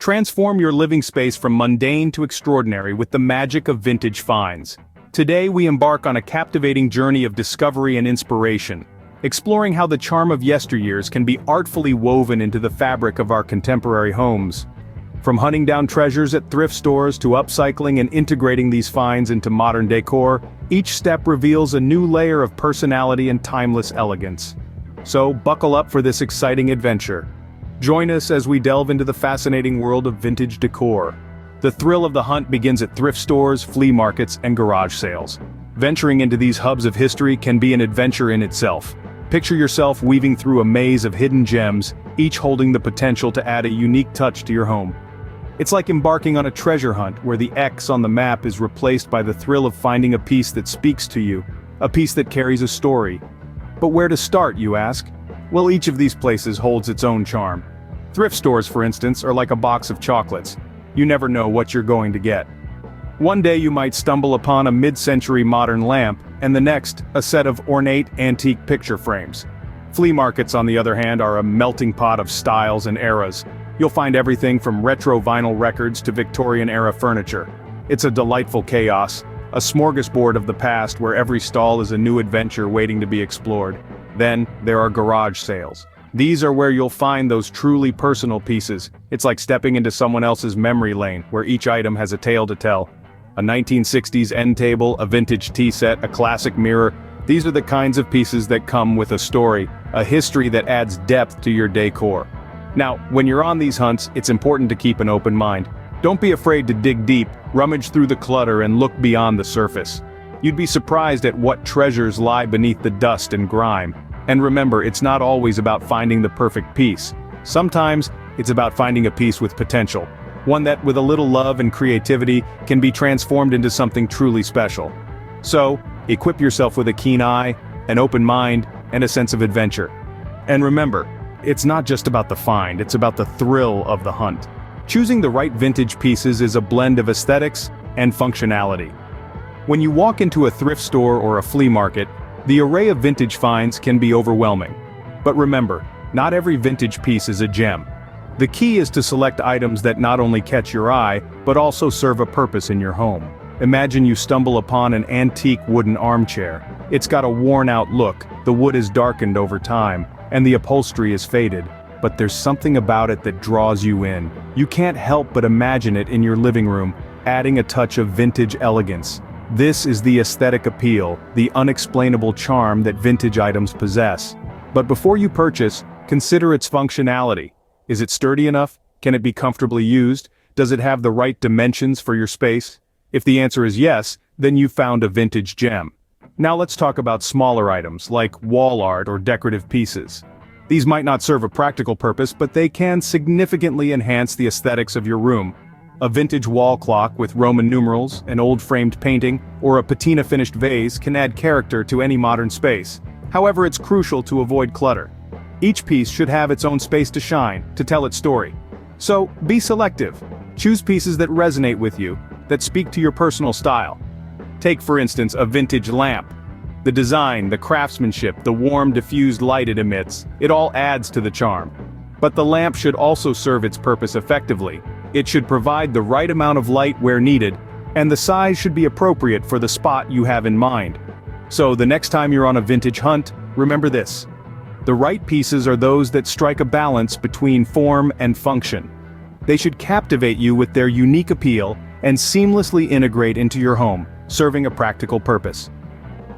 Transform your living space from mundane to extraordinary with the magic of vintage finds. Today we embark on a captivating journey of discovery and inspiration, exploring how the charm of yesteryears can be artfully woven into the fabric of our contemporary homes. From hunting down treasures at thrift stores to upcycling and integrating these finds into modern decor, each step reveals a new layer of personality and timeless elegance. So, buckle up for this exciting adventure. Join us as we delve into the fascinating world of vintage decor. The thrill of the hunt begins at thrift stores, flea markets, and garage sales. Venturing into these hubs of history can be an adventure in itself. Picture yourself weaving through a maze of hidden gems, each holding the potential to add a unique touch to your home. It's like embarking on a treasure hunt where the X on the map is replaced by the thrill of finding a piece that speaks to you, a piece that carries a story. But where to start, you ask? Well, each of these places holds its own charm. Thrift stores, for instance, are like a box of chocolates. You never know what you're going to get. One day you might stumble upon a mid-century modern lamp, and the next, a set of ornate antique picture frames. Flea markets, on the other hand, are a melting pot of styles and eras. You'll find everything from retro vinyl records to Victorian-era furniture. It's a delightful chaos, a smorgasbord of the past where every stall is a new adventure waiting to be explored. Then, there are garage sales. These are where you'll find those truly personal pieces. It's like stepping into someone else's memory lane, where each item has a tale to tell. A 1960s end table, a vintage tea set, a classic mirror. These are the kinds of pieces that come with a story, a history that adds depth to your decor. Now, when you're on these hunts, it's important to keep an open mind. Don't be afraid to dig deep, rummage through the clutter and look beyond the surface. You'd be surprised at what treasures lie beneath the dust and grime. And remember, it's not always about finding the perfect piece. Sometimes, it's about finding a piece with potential. One that, with a little love and creativity, can be transformed into something truly special. So, equip yourself with a keen eye, an open mind, and a sense of adventure. And remember, it's not just about the find, it's about the thrill of the hunt. Choosing the right vintage pieces is a blend of aesthetics and functionality. When you walk into a thrift store or a flea market, the array of vintage finds can be overwhelming. But remember, not every vintage piece is a gem. The key is to select items that not only catch your eye, but also serve a purpose in your home. Imagine you stumble upon an antique wooden armchair. It's got a worn-out look, the wood is darkened over time, and the upholstery is faded. But there's something about it that draws you in. You can't help but imagine it in your living room, adding a touch of vintage elegance. This is the aesthetic appeal, the unexplainable charm that vintage items possess. But before you purchase, consider its functionality. Is it sturdy enough? Can it be comfortably used? Does it have the right dimensions for your space? If the answer is yes, then you've found a vintage gem. Now let's talk about smaller items, like wall art or decorative pieces. These might not serve a practical purpose, but they can significantly enhance the aesthetics of your room. A vintage wall clock with Roman numerals, an old framed painting, or a patina-finished vase can add character to any modern space. However, it's crucial to avoid clutter. Each piece should have its own space to shine, to tell its story. So, be selective. Choose pieces that resonate with you, that speak to your personal style. Take, for instance, a vintage lamp. The design, the craftsmanship, the warm, diffused light it emits, it all adds to the charm. But the lamp should also serve its purpose effectively. It should provide the right amount of light where needed, and the size should be appropriate for the spot you have in mind. So the next time you're on a vintage hunt, remember this. The right pieces are those that strike a balance between form and function. They should captivate you with their unique appeal and seamlessly integrate into your home, serving a practical purpose.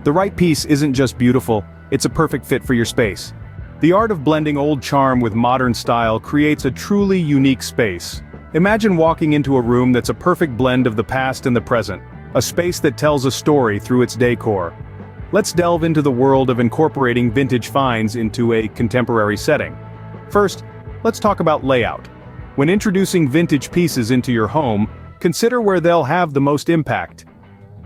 The right piece isn't just beautiful, it's a perfect fit for your space. The art of blending old charm with modern style creates a truly unique space. Imagine walking into a room that's a perfect blend of the past and the present, a space that tells a story through its decor. Let's delve into the world of incorporating vintage finds into a contemporary setting. First, let's talk about layout. When introducing vintage pieces into your home, consider where they'll have the most impact.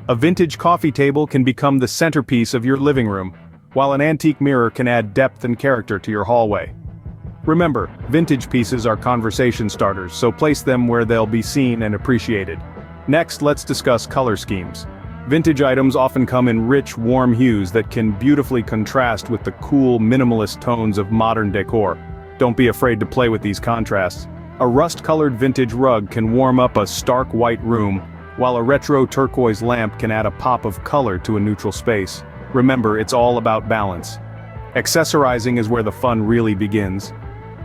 A vintage coffee table can become the centerpiece of your living room, while an antique mirror can add depth and character to your hallway. Remember, vintage pieces are conversation starters, so place them where they'll be seen and appreciated. Next, let's discuss color schemes. Vintage items often come in rich, warm hues that can beautifully contrast with the cool, minimalist tones of modern decor. Don't be afraid to play with these contrasts. A rust-colored vintage rug can warm up a stark white room, while a retro turquoise lamp can add a pop of color to a neutral space. Remember, it's all about balance. Accessorizing is where the fun really begins.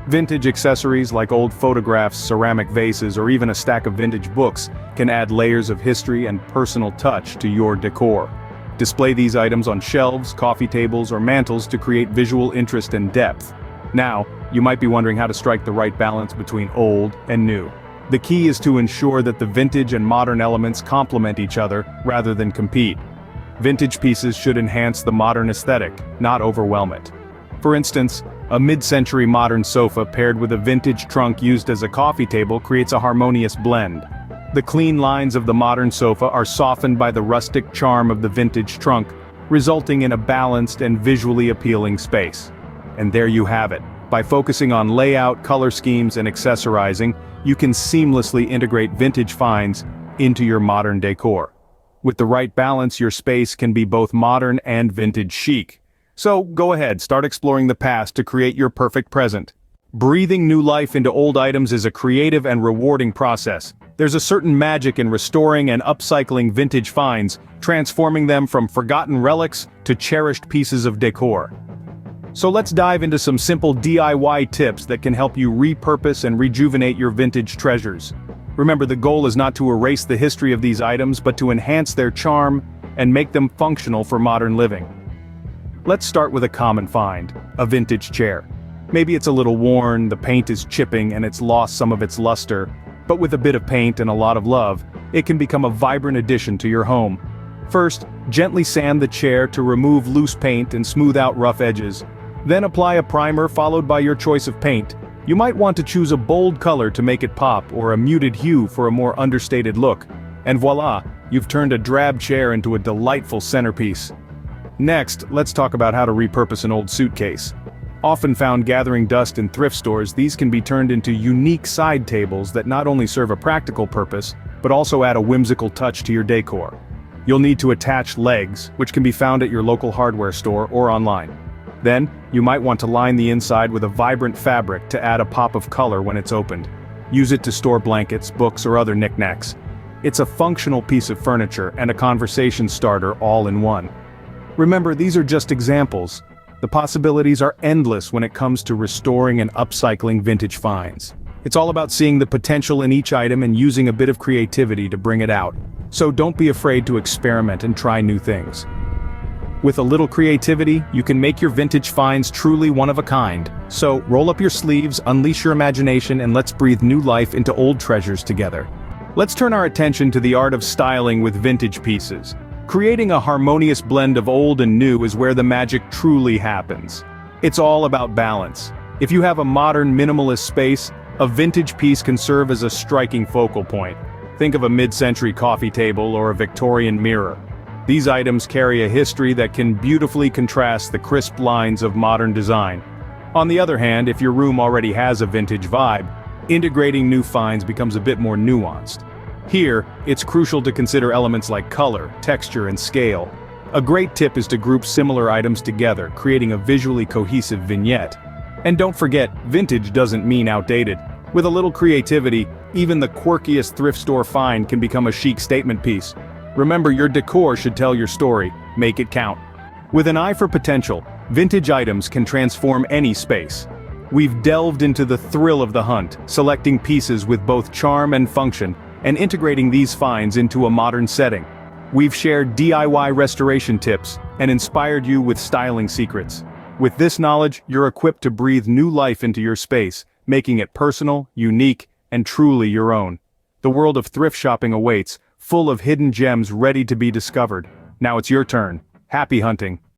Vintage accessories like old photographs, ceramic vases, or even a stack of vintage books can add layers of history and personal touch to your decor. Display these items on shelves, coffee tables, or mantles to create visual interest and depth. Now, you might be wondering how to strike the right balance between old and new. The key is to ensure that the vintage and modern elements complement each other rather than compete. Vintage pieces should enhance the modern aesthetic, not overwhelm it. For instance, a mid-century modern sofa paired with a vintage trunk used as a coffee table creates a harmonious blend. The clean lines of the modern sofa are softened by the rustic charm of the vintage trunk, resulting in a balanced and visually appealing space. And there you have it. By focusing on layout, color schemes, and accessorizing, you can seamlessly integrate vintage finds into your modern decor. With the right balance, your space can be both modern and vintage chic. So go ahead, start exploring the past to create your perfect present. Breathing new life into old items is a creative and rewarding process. There's a certain magic in restoring and upcycling vintage finds, transforming them from forgotten relics to cherished pieces of decor. So let's dive into some simple DIY tips that can help you repurpose and rejuvenate your vintage treasures. Remember, the goal is not to erase the history of these items, but to enhance their charm and make them functional for modern living. Let's start with a common find, a vintage chair. Maybe it's a little worn, the paint is chipping and it's lost some of its luster, but with a bit of paint and a lot of love, it can become a vibrant addition to your home. First, gently sand the chair to remove loose paint and smooth out rough edges. Then apply a primer followed by your choice of paint. You might want to choose a bold color to make it pop or a muted hue for a more understated look. And voila, you've turned a drab chair into a delightful centerpiece. Next, let's talk about how to repurpose an old suitcase. Often found gathering dust in thrift stores, these can be turned into unique side tables that not only serve a practical purpose, but also add a whimsical touch to your decor. You'll need to attach legs, which can be found at your local hardware store or online. Then, you might want to line the inside with a vibrant fabric to add a pop of color when it's opened. Use it to store blankets, books, or other knickknacks. It's a functional piece of furniture and a conversation starter all in one. Remember, these are just examples. The possibilities are endless when it comes to restoring and upcycling vintage finds. It's all about seeing the potential in each item and using a bit of creativity to bring it out. So don't be afraid to experiment and try new things. With a little creativity, you can make your vintage finds truly one of a kind. So roll up your sleeves, unleash your imagination, and let's breathe new life into old treasures together. Let's turn our attention to the art of styling with vintage pieces. Creating a harmonious blend of old and new is where the magic truly happens. It's all about balance. If you have a modern minimalist space, a vintage piece can serve as a striking focal point. Think of a mid-century coffee table or a Victorian mirror. These items carry a history that can beautifully contrast the crisp lines of modern design. On the other hand, if your room already has a vintage vibe, integrating new finds becomes a bit more nuanced. Here, it's crucial to consider elements like color, texture, and scale. A great tip is to group similar items together, creating a visually cohesive vignette. And don't forget, vintage doesn't mean outdated. With a little creativity, even the quirkiest thrift store find can become a chic statement piece. Remember, your decor should tell your story. Make it count. With an eye for potential, vintage items can transform any space. We've delved into the thrill of the hunt, selecting pieces with both charm and function, and integrating these finds into a modern setting. We've shared DIY restoration tips and inspired you with styling secrets. With this knowledge, you're equipped to breathe new life into your space, making it personal, unique, and truly your own. The world of thrift shopping awaits, full of hidden gems ready to be discovered. Now it's your turn. Happy hunting!